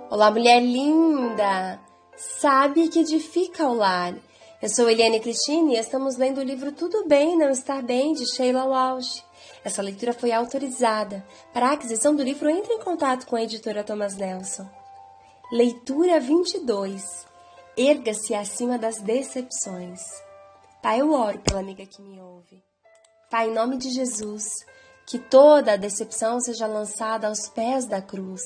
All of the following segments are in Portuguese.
Olá, mulher linda! Sabe que edifica o lar. Eu sou Eliane Cristine e estamos lendo o livro Tudo Bem Não Estar Bem, de Sheila Walsh. Essa leitura foi autorizada. Para a aquisição do livro, entre em contato com a editora Thomas Nelson. Leitura 22. Erga-se acima das decepções. Pai, eu oro pela amiga que me ouve. Pai, em nome de Jesus, que toda a decepção seja lançada aos pés da cruz,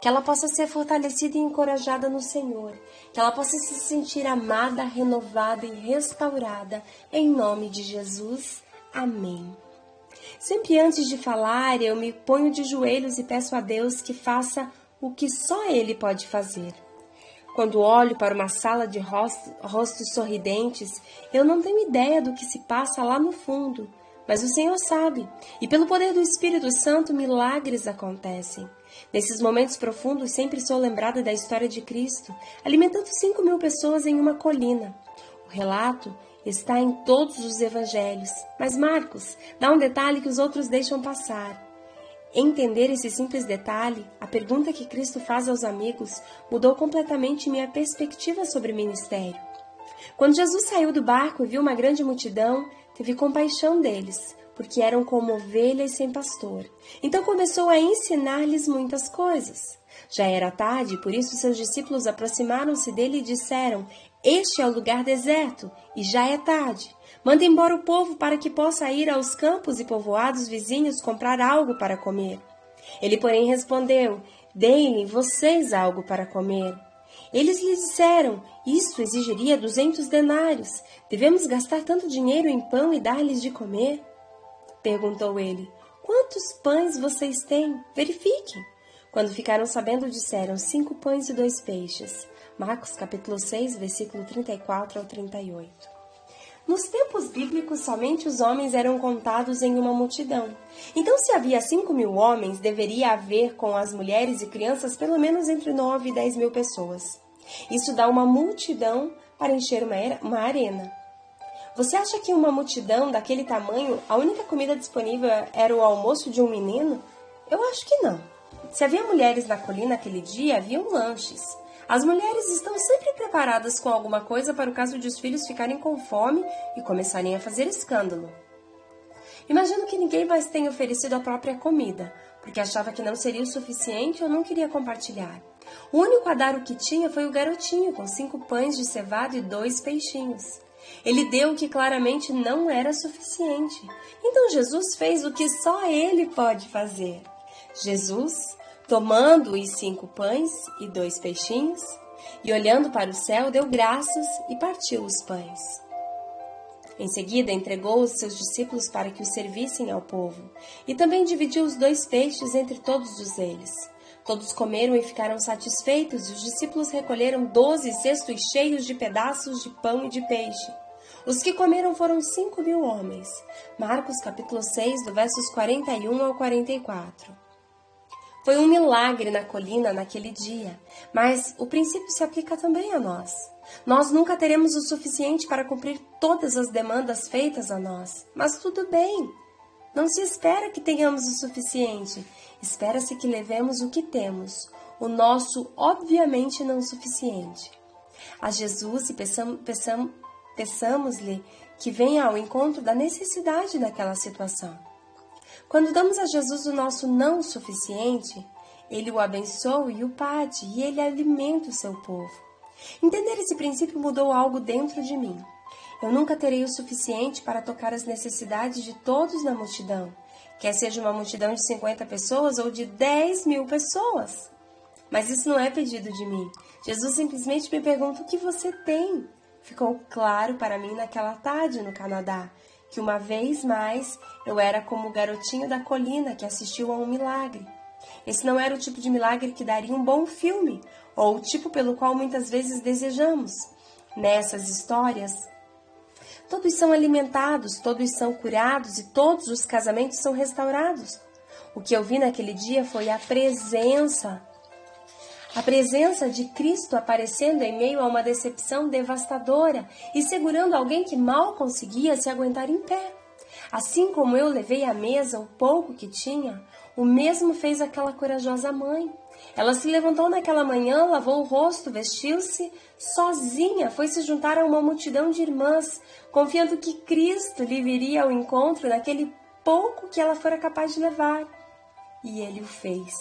que ela possa ser fortalecida e encorajada no Senhor, que ela possa se sentir amada, renovada e restaurada, em nome de Jesus. Amém. Sempre antes de falar, eu me ponho de joelhos e peço a Deus que faça o que só Ele pode fazer. Quando olho para uma sala de rostos sorridentes, eu não tenho ideia do que se passa lá no fundo, mas o Senhor sabe, e pelo poder do Espírito Santo, milagres acontecem. Nesses momentos profundos, sempre sou lembrada da história de Cristo, alimentando 5.000 pessoas em uma colina. O relato está em todos os evangelhos, mas Marcos dá um detalhe que os outros deixam passar. Entender esse simples detalhe, a pergunta que Cristo faz aos amigos, mudou completamente minha perspectiva sobre o ministério. Quando Jesus saiu do barco e viu uma grande multidão, teve compaixão deles, porque eram como ovelhas sem pastor. Então começou a ensinar-lhes muitas coisas. Já era tarde, por isso seus discípulos aproximaram-se dele e disseram: "Este é o lugar deserto, e já é tarde. Manda embora o povo para que possa ir aos campos e povoados vizinhos comprar algo para comer." Ele, porém, respondeu: "Deem-lhe vocês algo para comer." Eles lhe disseram: "Isto exigiria 200 denários. Devemos gastar tanto dinheiro em pão e dar-lhes de comer?" Perguntou ele: "Quantos pães vocês têm? Verifiquem." Quando ficaram sabendo, disseram: 5 pães e 2 peixes. Marcos capítulo 6, versículo 34 ao 38. Nos tempos bíblicos, somente os homens eram contados em uma multidão. Então, se havia 5.000 homens, deveria haver com as mulheres e crianças pelo menos entre 9 e 10.000 pessoas. Isso dá uma multidão para encher uma arena. Você acha que uma multidão daquele tamanho, a única comida disponível era o almoço de um menino? Eu acho que não. Se havia mulheres na colina aquele dia, haviam lanches. As mulheres estão sempre preparadas com alguma coisa para o caso de os filhos ficarem com fome e começarem a fazer escândalo. Imagino que ninguém mais tenha oferecido a própria comida, porque achava que não seria o suficiente ou não queria compartilhar. O único a dar o que tinha foi o garotinho, com 5 pães de cevada e 2 peixinhos. Ele deu o que claramente não era suficiente. Então Jesus fez o que só ele pode fazer. Jesus, tomando os 5 pães e 2 peixinhos, e olhando para o céu, deu graças e partiu os pães. Em seguida, entregou os seus discípulos para que os servissem ao povo, e também dividiu os 2 peixes entre todos eles. Todos comeram e ficaram satisfeitos, e os discípulos recolheram 12 cestos cheios de pedaços de pão e de peixe. Os que comeram foram 5.000 homens. Marcos capítulo 6, do versos 41 ao 44. Foi um milagre na colina naquele dia, mas o princípio se aplica também a nós. Nós nunca teremos o suficiente para cumprir todas as demandas feitas a nós, mas tudo bem. Não se espera que tenhamos o suficiente, espera-se que levemos o que temos, o nosso obviamente não suficiente. A Jesus e peçamos-lhe que venha ao encontro da necessidade daquela situação. Quando damos a Jesus o nosso não suficiente, Ele o abençoa e o pade, e Ele alimenta o seu povo. Entender esse princípio mudou algo dentro de mim. Eu nunca terei o suficiente para tocar as necessidades de todos na multidão, quer seja uma multidão de 50 pessoas ou de 10.000 pessoas. Mas isso não é pedido de mim. Jesus simplesmente me pergunta: o que você tem? Ficou claro para mim naquela tarde no Canadá, que uma vez mais eu era como o garotinho da colina que assistiu a um milagre. Esse não era o tipo de milagre que daria um bom filme, ou o tipo pelo qual muitas vezes desejamos. Nessas histórias, todos são alimentados, todos são curados e todos os casamentos são restaurados. O que eu vi naquele dia foi a presença de Cristo aparecendo em meio a uma decepção devastadora e segurando alguém que mal conseguia se aguentar em pé. Assim como eu levei à mesa o pouco que tinha, o mesmo fez aquela corajosa mãe. Ela se levantou naquela manhã, lavou o rosto, vestiu-se sozinha, foi se juntar a uma multidão de irmãs, confiando que Cristo lhe viria ao encontro naquele pouco que ela fora capaz de levar. E ele o fez.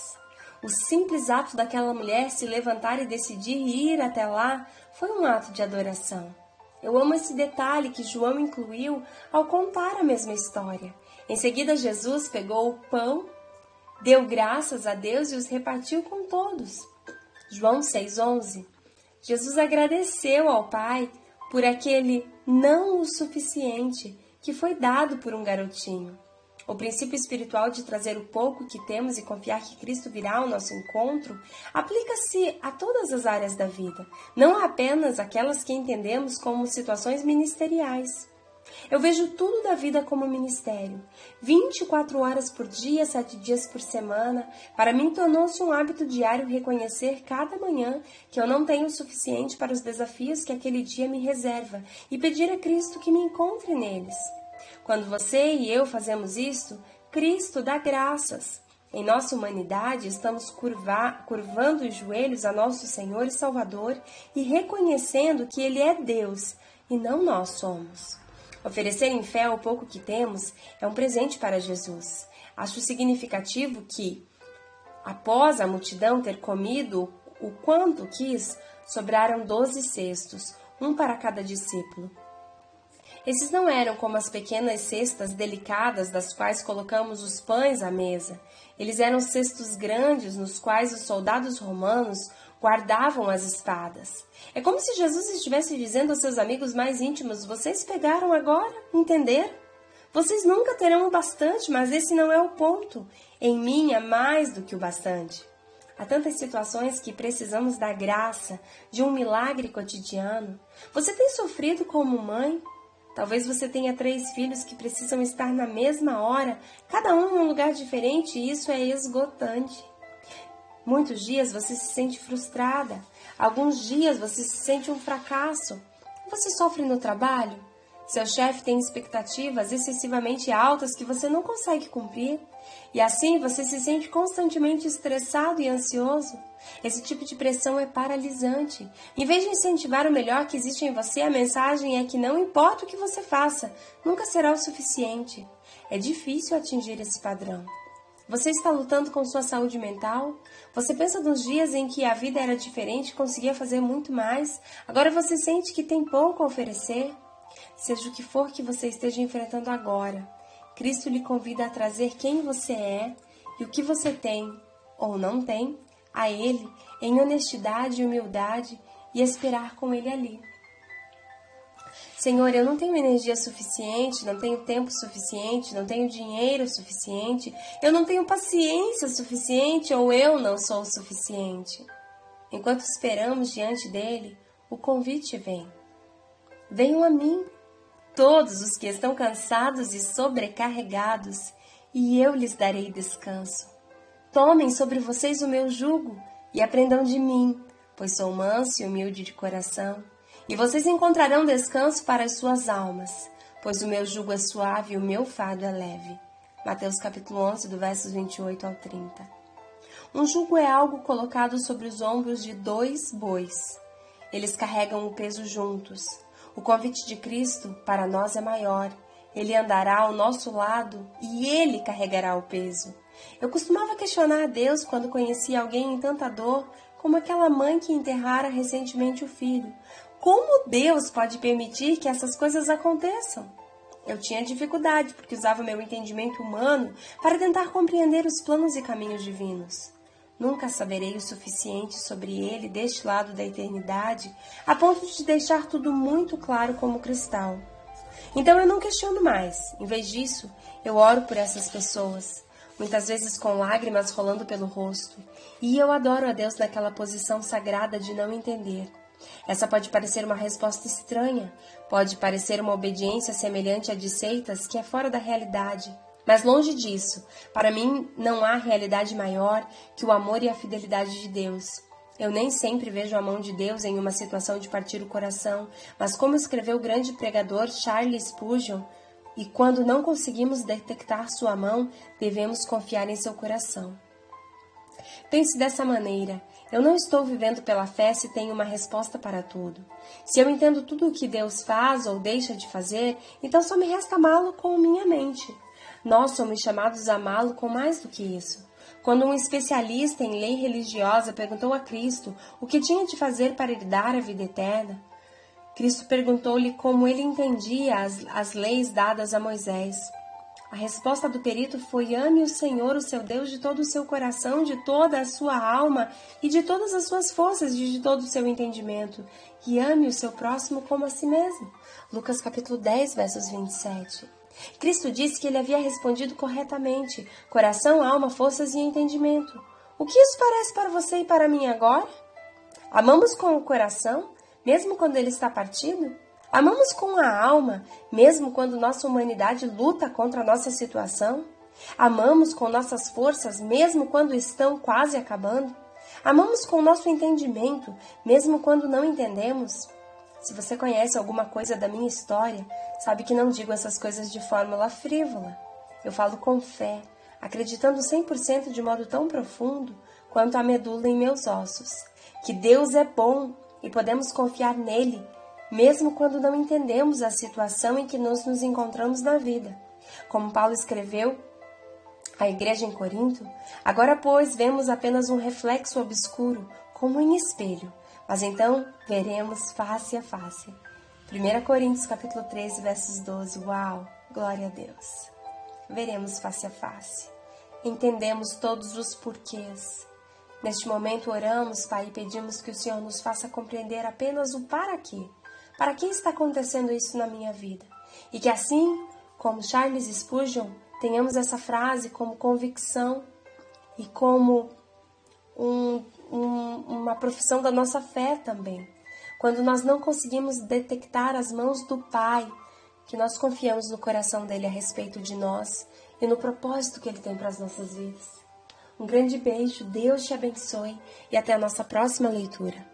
O simples ato daquela mulher se levantar e decidir ir até lá foi um ato de adoração. Eu amo esse detalhe que João incluiu ao contar a mesma história. Em seguida, Jesus pegou o pão, deu graças a Deus e os repartiu com todos. João 6,11. Jesus agradeceu ao Pai por aquele não o suficiente que foi dado por um garotinho. O princípio espiritual de trazer o pouco que temos e confiar que Cristo virá ao nosso encontro aplica-se a todas as áreas da vida, não apenas aquelas que entendemos como situações ministeriais. Eu vejo tudo da vida como ministério. 24 horas por dia, 7 dias por semana. Para mim, tornou-se um hábito diário reconhecer cada manhã que eu não tenho o suficiente para os desafios que aquele dia me reserva e pedir a Cristo que me encontre neles. Quando você e eu fazemos isto, Cristo dá graças. Em nossa humanidade, estamos curvando os joelhos a nosso Senhor e Salvador e reconhecendo que Ele é Deus e não nós somos. Oferecer em fé o pouco que temos é um presente para Jesus. Acho significativo que, após a multidão ter comido o quanto quis, sobraram 12 cestos, um para cada discípulo. Esses não eram como as pequenas cestas delicadas das quais colocamos os pães à mesa. Eles eram cestos grandes nos quais os soldados romanos guardavam as espadas. É como se Jesus estivesse dizendo aos seus amigos mais íntimos: vocês pegaram agora? Entenderam? Vocês nunca terão o bastante, mas esse não é o ponto. Em mim é mais do que o bastante. Há tantas situações que precisamos da graça, de um milagre cotidiano. Você tem sofrido como mãe? Talvez você tenha 3 filhos que precisam estar na mesma hora, cada um em um lugar diferente, e isso é esgotante. Muitos dias você se sente frustrada, alguns dias você se sente um fracasso. Você sofre no trabalho? Seu chefe tem expectativas excessivamente altas que você não consegue cumprir, e assim você se sente constantemente estressado e ansioso. Esse tipo de pressão é paralisante. Em vez de incentivar o melhor que existe em você, a mensagem é que não importa o que você faça, nunca será o suficiente. É difícil atingir esse padrão. Você está lutando com sua saúde mental? Você pensa nos dias em que a vida era diferente e conseguia fazer muito mais? Agora você sente que tem pouco a oferecer? Seja o que for que você esteja enfrentando agora, Cristo lhe convida a trazer quem você é e o que você tem ou não tem a Ele em honestidade e humildade e esperar com Ele ali. Senhor, eu não tenho energia suficiente, não tenho tempo suficiente, não tenho dinheiro suficiente, eu não tenho paciência suficiente ou eu não sou o suficiente. Enquanto esperamos diante dele, o convite vem. Venham a mim, todos os que estão cansados e sobrecarregados, e eu lhes darei descanso. Tomem sobre vocês o meu jugo e aprendam de mim, pois sou manso e humilde de coração. E vocês encontrarão descanso para as suas almas, pois o meu jugo é suave e o meu fardo é leve. Mateus capítulo 11, do versos 28 ao 30. Um jugo é algo colocado sobre os ombros de 2 bois. Eles carregam o peso juntos. O convite de Cristo para nós é maior. Ele andará ao nosso lado e Ele carregará o peso. Eu costumava questionar a Deus quando conhecia alguém em tanta dor, como aquela mãe que enterrara recentemente o filho. Como Deus pode permitir que essas coisas aconteçam? Eu tinha dificuldade porque usava meu entendimento humano para tentar compreender os planos e caminhos divinos. Nunca saberei o suficiente sobre ele deste lado da eternidade, a ponto de deixar tudo muito claro como cristal. Então eu não questiono mais. Em vez disso, eu oro por essas pessoas, muitas vezes com lágrimas rolando pelo rosto, e eu adoro a Deus naquela posição sagrada de não entender. Essa pode parecer uma resposta estranha, pode parecer uma obediência semelhante à de seitas que é fora da realidade. Mas longe disso, para mim não há realidade maior que o amor e a fidelidade de Deus. Eu nem sempre vejo a mão de Deus em uma situação de partir o coração, mas como escreveu o grande pregador Charles Spurgeon, E quando não conseguimos detectar sua mão, devemos confiar em seu coração. Pense dessa maneira: eu não estou vivendo pela fé se tenho uma resposta para tudo. Se eu entendo tudo o que Deus faz ou deixa de fazer, então só me resta amá-lo com minha mente. Nós somos chamados a amá-lo com mais do que isso. Quando um especialista em lei religiosa perguntou a Cristo o que tinha de fazer para herdar a vida eterna, Cristo perguntou-lhe como ele entendia as leis dadas a Moisés. A resposta do perito foi: ame o Senhor, o seu Deus, de todo o seu coração, de toda a sua alma e de todas as suas forças e de todo o seu entendimento. E ame o seu próximo como a si mesmo. Lucas capítulo 10, versos 27. Cristo disse que ele havia respondido corretamente: coração, alma, forças e entendimento. O que isso parece para você e para mim agora? Amamos com o coração, mesmo quando ele está partido? Amamos com a alma, mesmo quando nossa humanidade luta contra a nossa situação? Amamos com nossas forças, mesmo quando estão quase acabando? Amamos com nosso entendimento, mesmo quando não entendemos? Se você conhece alguma coisa da minha história, sabe que não digo essas coisas de fórmula frívola. Eu falo com fé, acreditando 100% de modo tão profundo quanto a medula em meus ossos, que Deus é bom e podemos confiar nele, mesmo quando não entendemos a situação em que nos encontramos na vida. Como Paulo escreveu à igreja em Corinto: agora, pois, vemos apenas um reflexo obscuro, como em espelho, mas então veremos face a face. 1 Coríntios capítulo 13, versos 12. Uau! Glória a Deus! Veremos face a face. Entendemos todos os porquês. Neste momento oramos, Pai, e pedimos que o Senhor nos faça compreender apenas o para quê. Para que está acontecendo isso na minha vida? E que assim, como Charles Spurgeon, tenhamos essa frase como convicção e como uma profissão da nossa fé também. Quando nós não conseguimos detectar as mãos do Pai, que nós confiamos no coração dele a respeito de nós e no propósito que ele tem para as nossas vidas. Um grande beijo, Deus te abençoe e até a nossa próxima leitura.